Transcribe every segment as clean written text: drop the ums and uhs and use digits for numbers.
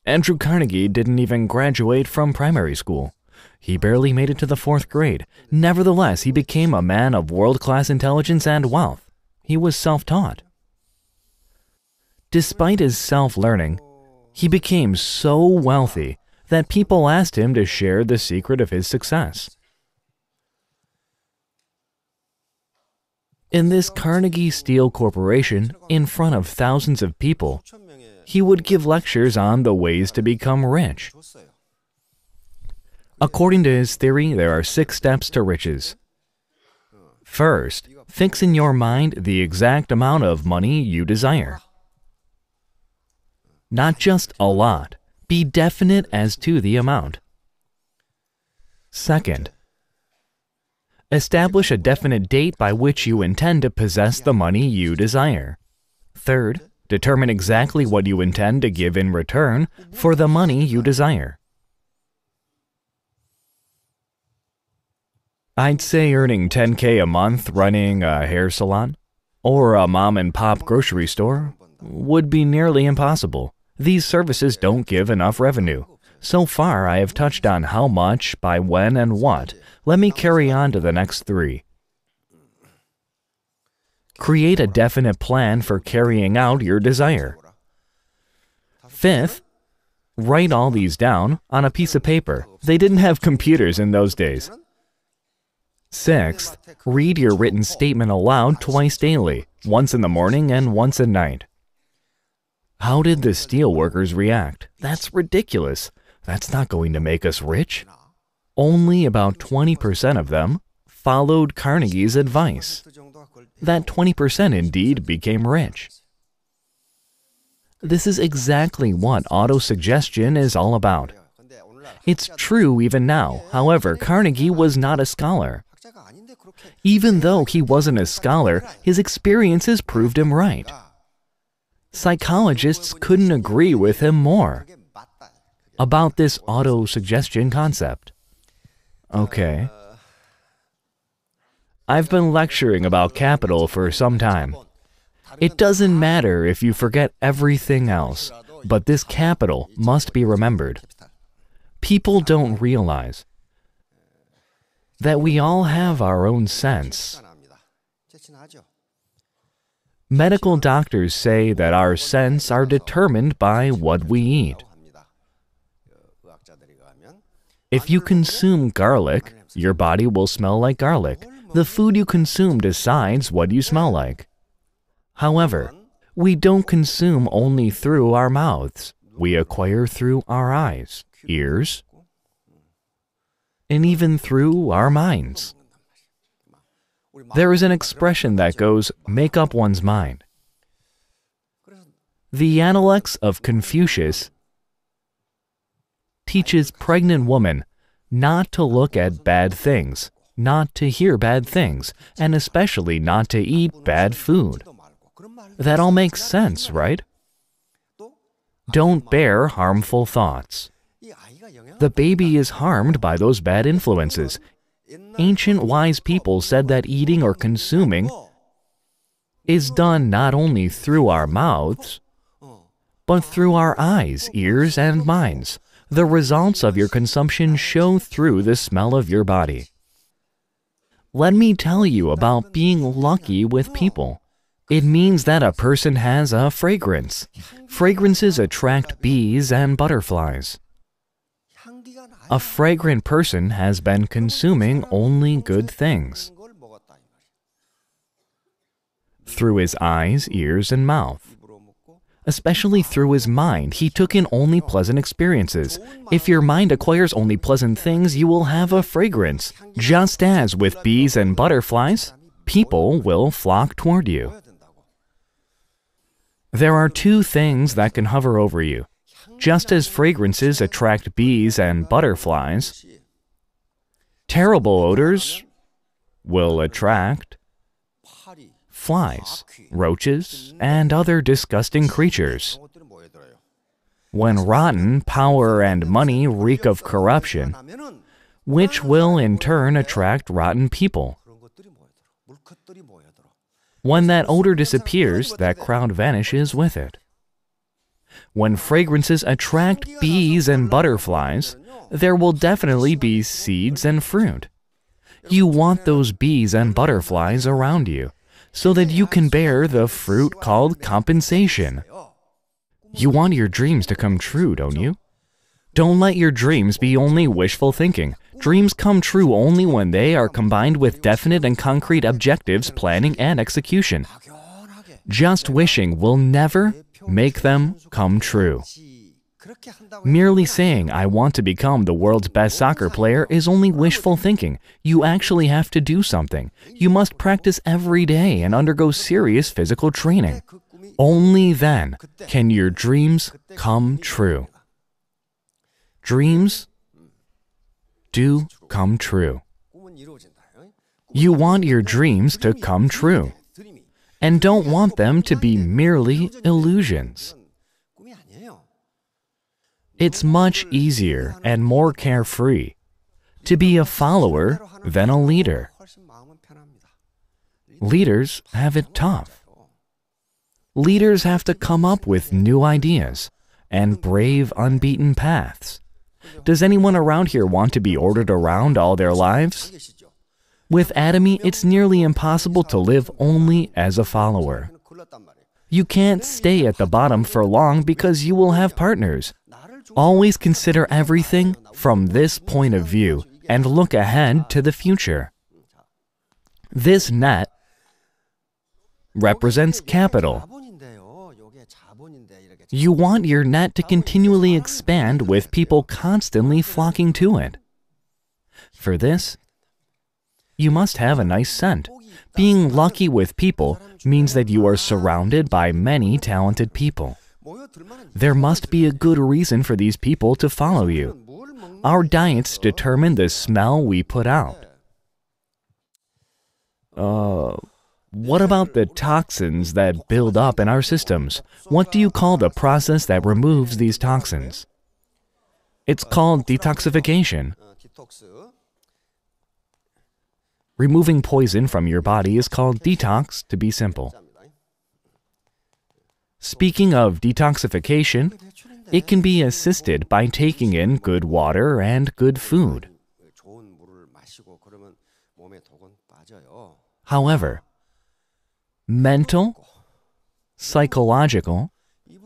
Andrew Carnegie didn't even graduate from primary school. He barely made it to the 4th grade. Nevertheless, he became a man of world-class intelligence and wealth. He was self-taught. Despite his self-learning, he became so wealthy that people asked him to share the secret of his success. In this Carnegie Steel Corporation, in front of thousands of people, he would give lectures on the ways to become rich. According to his theory, there are 6 steps to riches. First, fix in your mind the exact amount of money you desire. Not just a lot. Be definite as to the amount. Second, establish a definite date by which you intend to possess the money you desire. Third, determine exactly what you intend to give in return for the money you desire. I'd say earning $10K a month running a hair salon or a mom-and-pop grocery store would be nearly impossible. These services don't give enough revenue. So far, I have touched on how much, by when, and what. Let me carry on to the next 3. Create a definite plan for carrying out your desire. 5th, write all these down on a piece of paper. They didn't have computers in those days. 6th, read your written statement aloud twice daily, once in the morning and once at night. How did the steel workers react? That's ridiculous. That's not going to make us rich. Only about 20% of them followed Carnegie's advice. That 20% indeed became rich. This is exactly what autosuggestion is all about. It's true even now. However, Carnegie was not a scholar. Even though he wasn't a scholar, his experiences proved him right. Psychologists couldn't agree with him more about this autosuggestion concept. Okay. I've been lecturing about capital for some time. It doesn't matter if you forget everything else, but this capital must be remembered. People don't realize that we all have our own sense. Medical doctors say that our senses are determined by what we eat. If you consume garlic, your body will smell like garlic. The food you consume decides what you smell like. However, we don't consume only through our mouths. We acquire through our eyes, ears, and even through our minds. There is an expression that goes, make up one's mind. The Analects of Confucius teaches pregnant women not to look at bad things, not to hear bad things, and especially not to eat bad food. That all makes sense, right? Don't bear harmful thoughts. The baby is harmed by those bad influences. Ancient wise people said that eating or consuming is done not only through our mouths, but through our eyes, ears, and minds. The results of your consumption show through the smell of your body. Let me tell you about being lucky with people. It means that a person has a fragrance. Fragrances attract bees and butterflies. A fragrant person has been consuming only good things. Through his eyes, ears, and mouth. Especially through his mind, he took in only pleasant experiences. If your mind acquires only pleasant things, you will have a fragrance. Just as with bees and butterflies, people will flock toward you. There are 2 things that can hover over you. Just as fragrances attract bees and butterflies, terrible odors will attract flies, roaches, and other disgusting creatures. When rotten, power and money reek of corruption, which will in turn attract rotten people. When that odor disappears, that crowd vanishes with it. When fragrances attract bees and butterflies, there will definitely be seeds and fruit. You want those bees and butterflies around you, so that you can bear the fruit called compensation. You want your dreams to come true, don't you? Don't let your dreams be only wishful thinking. Dreams come true only when they are combined with definite and concrete objectives, planning, and execution. Just wishing will never make them come true. Merely saying, "I want to become the world's best soccer player," is only wishful thinking. You actually have to do something. You must practice every day and undergo serious physical training. Only then can your dreams come true. Dreams do come true. You want your dreams to come true, and don't want them to be merely illusions. It's much easier and more carefree to be a follower than a leader. Leaders have it tough. Leaders have to come up with new ideas and brave unbeaten paths. Does anyone around here want to be ordered around all their lives? With Atomy, it's nearly impossible to live only as a follower. You can't stay at the bottom for long because you will have partners. Always consider everything from this point of view and look ahead to the future. This net represents capital. You want your net to continually expand with people constantly flocking to it. For this, you must have a nice scent. Being lucky with people means that you are surrounded by many talented people. There must be a good reason for these people to follow you. Our diets determine the smell we put out. What about the toxins that build up in our systems? What do you call the process that removes these toxins? It's called detoxification. Removing poison from your body is called detox, to be simple. Speaking of detoxification, it can be assisted by taking in good water and good food. However, mental, psychological,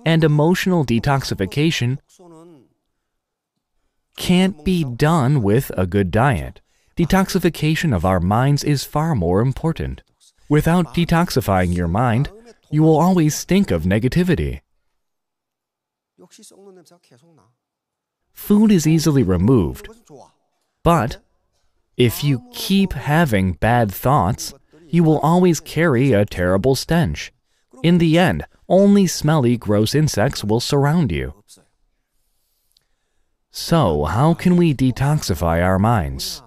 and emotional detoxification can't be done with a good diet. Detoxification of our minds is far more important. Without detoxifying your mind, you will always stink of negativity. Food is easily removed, but if you keep having bad thoughts, you will always carry a terrible stench. In the end, only smelly, gross insects will surround you. So, how can we detoxify our minds?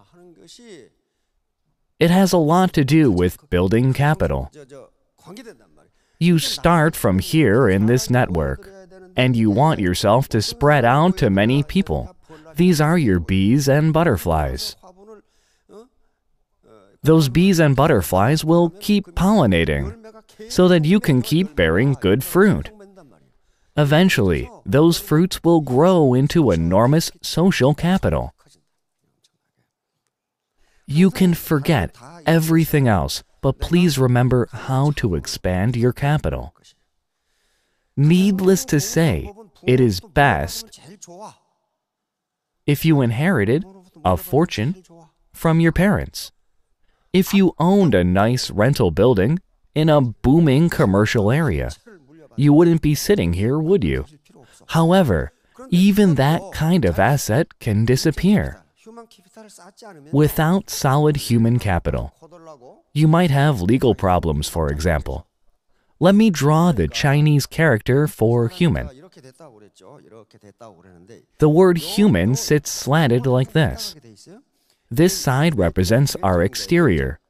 It has a lot to do with building capital. You start from here in this network, and you want yourself to spread out to many people. These are your bees and butterflies. Those bees and butterflies will keep pollinating, so that you can keep bearing good fruit. Eventually, those fruits will grow into enormous social capital. You can forget everything else, but please remember how to expand your capital. Needless to say, it is best if you inherited a fortune from your parents. If you owned a nice rental building in a booming commercial area, you wouldn't be sitting here, would you? However, even that kind of asset can disappear. Without solid human capital, you might have legal problems, for example. Let me draw the Chinese character for human. The word human sits slanted like this. This side represents our exterior,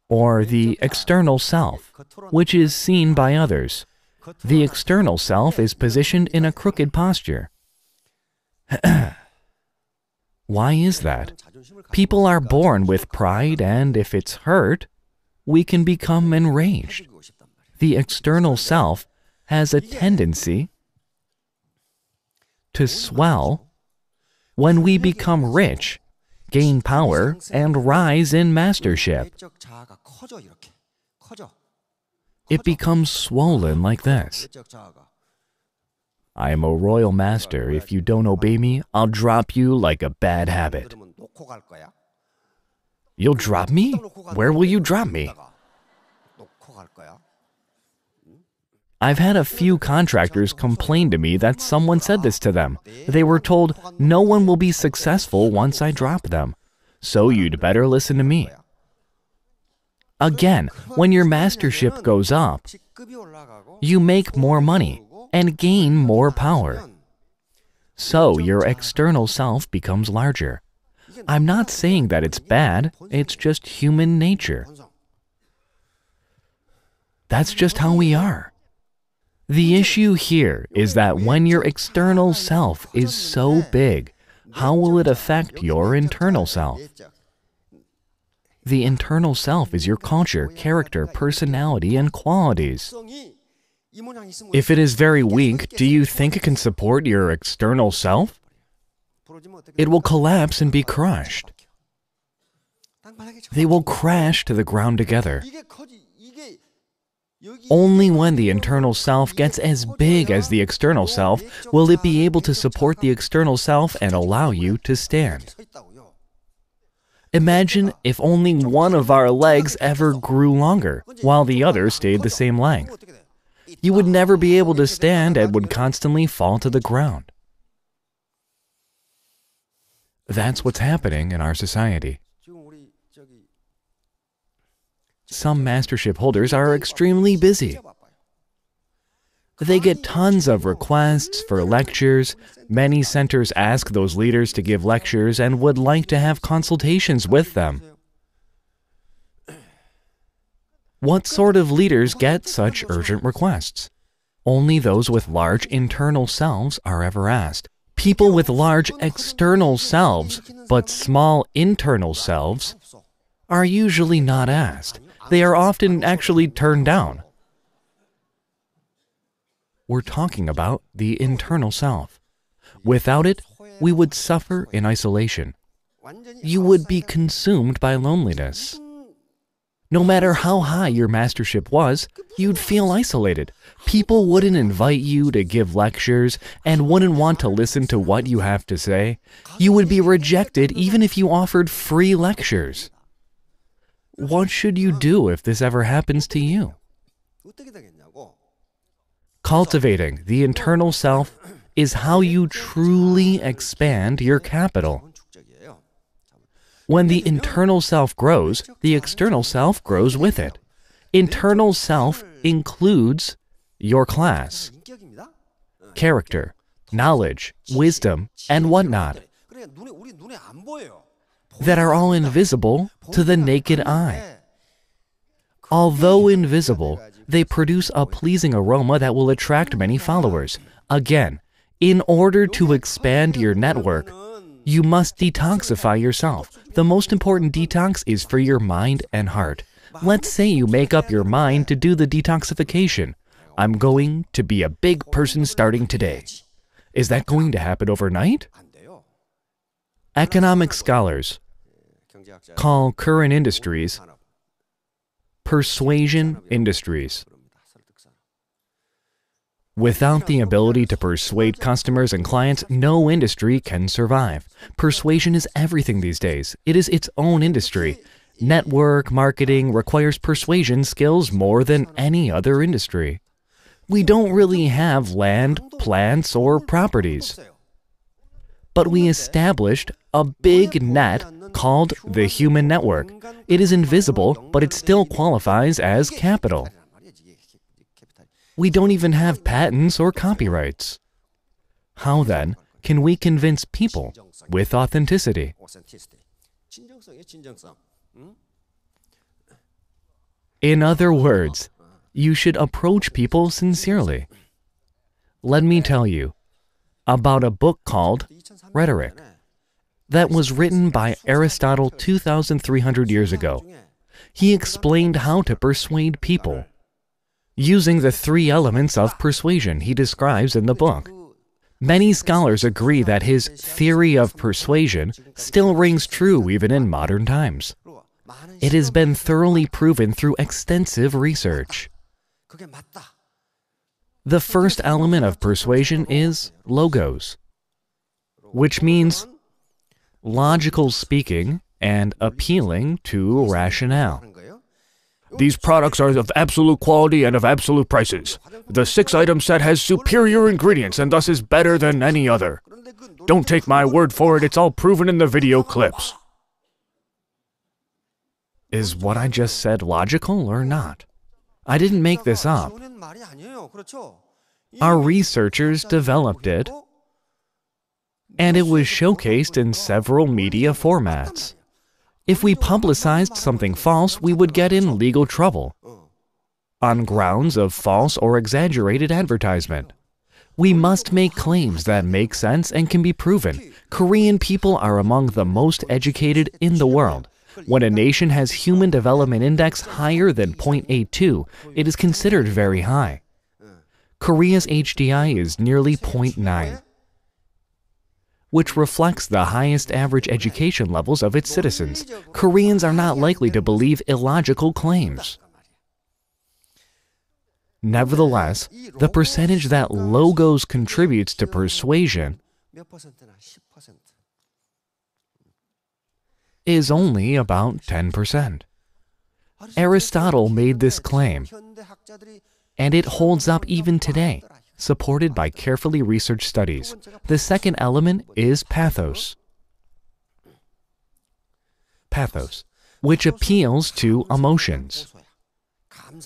or the external self, which is seen by others. The external self is positioned in a crooked posture. Why is that? People are born with pride, and if it's hurt, we can become enraged. The external self has a tendency to swell when we become rich, gain power, and rise in mastership. It becomes swollen like this. I am a royal master. If you don't obey me, I'll drop you like a bad habit. You'll drop me? Where will you drop me? I've had a few contractors complain to me that someone said this to them. They were told, no one will be successful once I drop them, so you'd better listen to me. Again, when your mastership goes up, you make more money and gain more power. So your external self becomes larger. I'm not saying that it's bad, it's just human nature. That's just how we are. The issue here is that when your external self is so big, how will it affect your internal self? The internal self is your culture, character, personality, and qualities. If it is very weak, do you think it can support your external self? It will collapse and be crushed. They will crash to the ground together. Only when the internal self gets as big as the external self will it be able to support the external self and allow you to stand. Imagine if only one of our legs ever grew longer, while the other stayed the same length. You would never be able to stand and would constantly fall to the ground. That's what's happening in our society. Some mastership holders are extremely busy. They get tons of requests for lectures. Many centers ask those leaders to give lectures and would like to have consultations with them. What sort of leaders get such urgent requests? Only those with large internal selves are ever asked. People with large external selves, but small internal selves, are usually not asked. They are often actually turned down. We're talking about the internal self. Without it, we would suffer in isolation. You would be consumed by loneliness. No matter how high your mastership was, you'd feel isolated. People wouldn't invite you to give lectures and wouldn't want to listen to what you have to say. You would be rejected even if you offered free lectures. What should you do if this ever happens to you? Cultivating the internal self is how you truly expand your capital. When the internal self grows, the external self grows with it. Internal self includes your class, character, knowledge, wisdom, and whatnot, that are all invisible to the naked eye. Although invisible, they produce a pleasing aroma that will attract many followers. Again, in order to expand your network, you must detoxify yourself. The most important detox is for your mind and heart. Let's say you make up your mind to do the detoxification. I'm going to be a big person starting today. Is that going to happen overnight? Economic scholars call current industries persuasion industries. Without the ability to persuade customers and clients, no industry can survive. Persuasion is everything these days. It is its own industry. Network marketing requires persuasion skills more than any other industry. We don't really have land, plants, or properties. But we established a big net called the human network. It is invisible, but it still qualifies as capital. We don't even have patents or copyrights. How then can we convince people with authenticity? In other words, you should approach people sincerely. Let me tell you about a book called Rhetoric that was written by Aristotle 2,300 years ago. He explained how to persuade people. using the 3 elements of persuasion he describes in the book. Many scholars agree that his theory of persuasion still rings true even in modern times. It has been thoroughly proven through extensive research. The first element of persuasion is logos, which means logical speaking and appealing to rationale. These products are of absolute quality and of absolute prices. The 6-item set has superior ingredients and thus is better than any other. Don't take my word for it, it's all proven in the video clips. Is what I just said logical or not? I didn't make this up. Our researchers developed it, and it was showcased in several media formats. If we publicized something false, we would get in legal trouble on grounds of false or exaggerated advertisement. We must make claims that make sense and can be proven. Korean people are among the most educated in the world. When a nation has Human Development Index higher than 0.82, it is considered very high. Korea's HDI is nearly 0.9. which reflects the highest average education levels of its citizens. Koreans are not likely to believe illogical claims. Nevertheless, the percentage that logos contributes to persuasion is only about 10%. Aristotle made this claim, and it holds up even today, supported by carefully researched studies. The second element is pathos. Pathos, which appeals to emotions.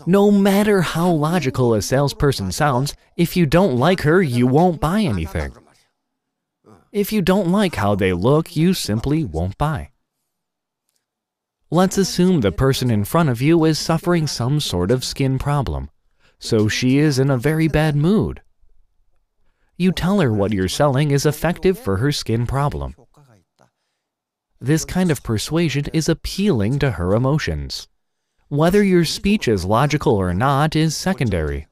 No matter how logical a salesperson sounds, if you don't like her, you won't buy anything. If you don't like how they look, you simply won't buy. Let's assume the person in front of you is suffering some sort of skin problem, so she is in a very bad mood. You tell her what you're selling is effective for her skin problem. This kind of persuasion is appealing to her emotions. Whether your speech is logical or not is secondary.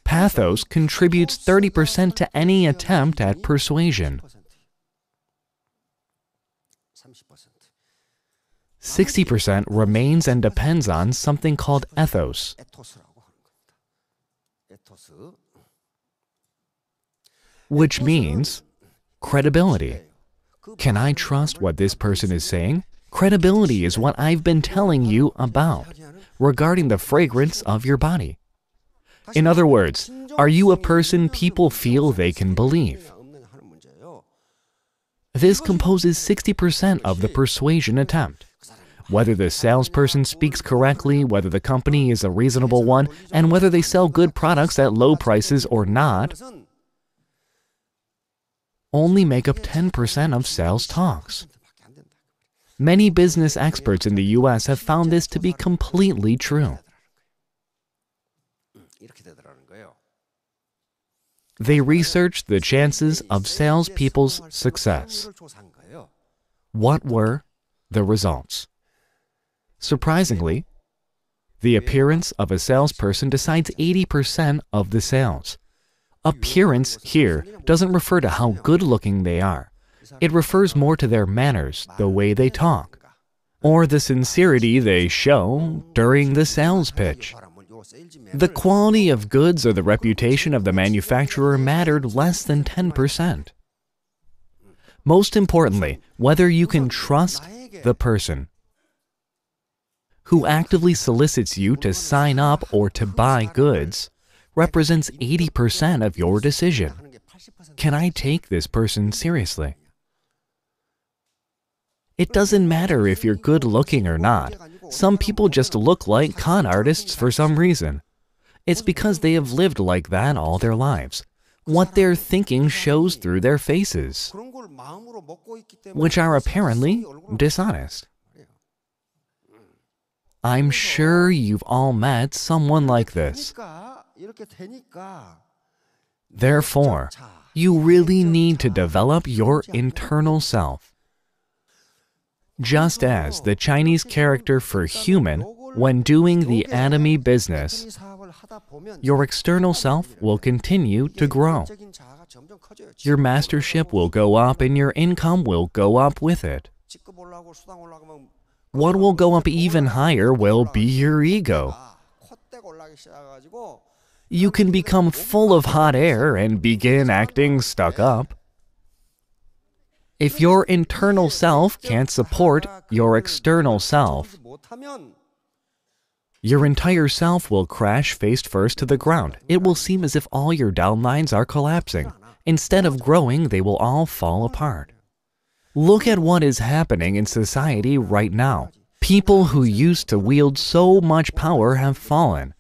Pathos contributes 30% to any attempt at persuasion. 60% remains and depends on something called ethos. Which means credibility. Can I trust what this person is saying? Credibility is what I've been telling you about regarding the fragrance of your body. In other words, are you a person people feel they can believe? This composes 60% of the persuasion attempt. Whether the salesperson speaks correctly, whether the company is a reasonable one, and whether they sell good products at low prices or not, only make up 10% of sales talks. Many business experts in the US have found this to be completely true. They researched the chances of salespeople's success. What were the results? Surprisingly, the appearance of a salesperson decides 80% of the sales. Appearance here doesn't refer to how good-looking they are. It refers more to their manners, the way they talk, or the sincerity they show during the sales pitch. The quality of goods or the reputation of the manufacturer mattered less than 10%. Most importantly, whether you can trust the person who actively solicits you to sign up or to buy goods represents 80% of your decision. Can I take this person seriously? It doesn't matter if you're good-looking or not. Some people just look like con artists for some reason. It's because they have lived like that all their lives. What they're thinking shows through their faces, which are apparently dishonest. I'm sure you've all met someone like this. Therefore, you really need to develop your internal self. Just as the Chinese character for human When doing the Atomy business, your external self will continue to grow. Your mastership will go up and your income will go up with it. What will go up even higher will be your ego. You can become full of hot air and begin acting stuck up. If your internal self can't support your external self, your entire self will crash face first to the ground. It will seem as if all your downlines are collapsing. Instead of growing, they will all fall apart. Look at what is happening in society right now. People who used to wield so much power have fallen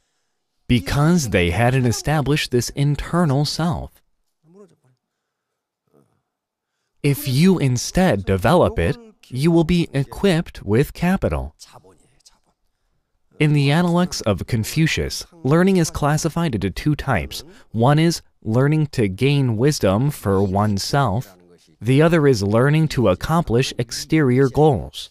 because they hadn't established this internal self. If you instead develop it, you will be equipped with capital. In the Analects of Confucius, learning is classified into two types. One is learning to gain wisdom for oneself. The other is learning to accomplish exterior goals.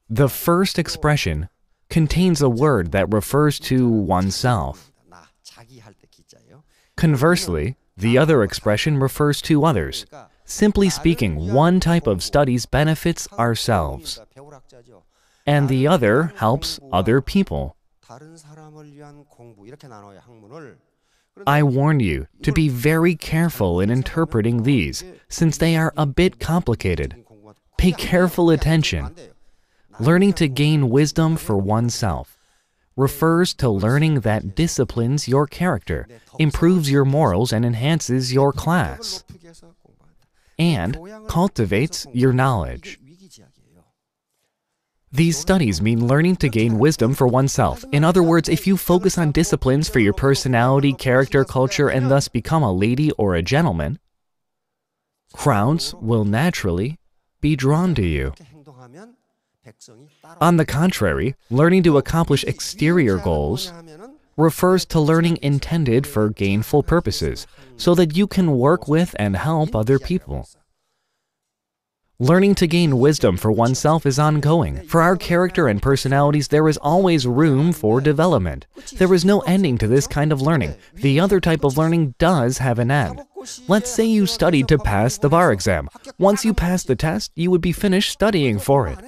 The first expression contains a word that refers to oneself. Conversely, the other expression refers to others. Simply speaking, one type of studies benefits ourselves, and the other helps other people. I warn you to be very careful in interpreting these, since they are a bit complicated. Pay careful attention. Learning to gain wisdom for oneself refers to learning that disciplines your character, improves your morals, and enhances your class, and cultivates your knowledge. These studies mean learning to gain wisdom for oneself. In other words, if you focus on disciplines for your personality, character, culture, and thus become a lady or a gentleman, crowds will naturally be drawn to you. On the contrary, learning to accomplish exterior goals refers to learning intended for gainful purposes, so that you can work with and help other people. Learning to gain wisdom for oneself is ongoing. For our character and personalities, there is always room for development. There is no ending to this kind of learning. The other type of learning does have an end. Let's say you studied to pass the bar exam. Once you pass the test, you would be finished studying for it.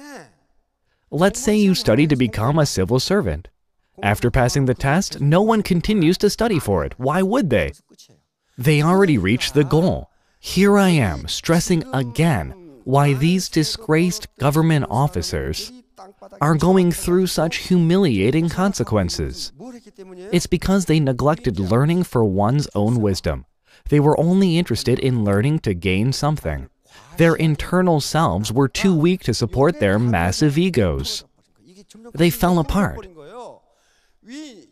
Let's say you study to become a civil servant. After passing the test, no one continues to study for it. Why would they? They already reached the goal. Here I am, stressing again why these disgraced government officers are going through such humiliating consequences. It's because they neglected learning for one's own wisdom. They were only interested in learning to gain something. Their internal selves were too weak to support their massive egos. They fell apart.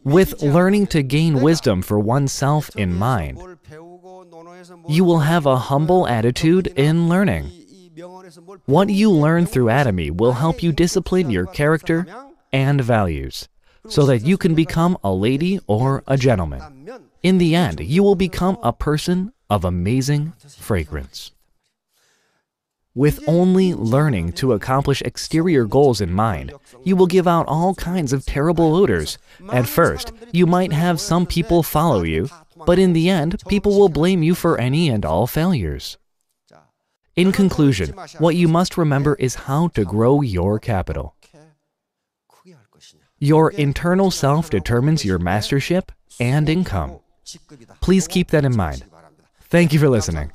With learning to gain wisdom for oneself in mind, you will have a humble attitude in learning. What you learn through Atomy will help you discipline your character and values, so that you can become a lady or a gentleman. In the end, you will become a person of amazing fragrance. With only learning to accomplish exterior goals in mind, you will give out all kinds of terrible odors. At first, you might have some people follow you, but in the end, people will blame you for any and all failures. In conclusion, what you must remember is how to grow your capital. Your internal self determines your mastership and income. Please keep that in mind. Thank you for listening.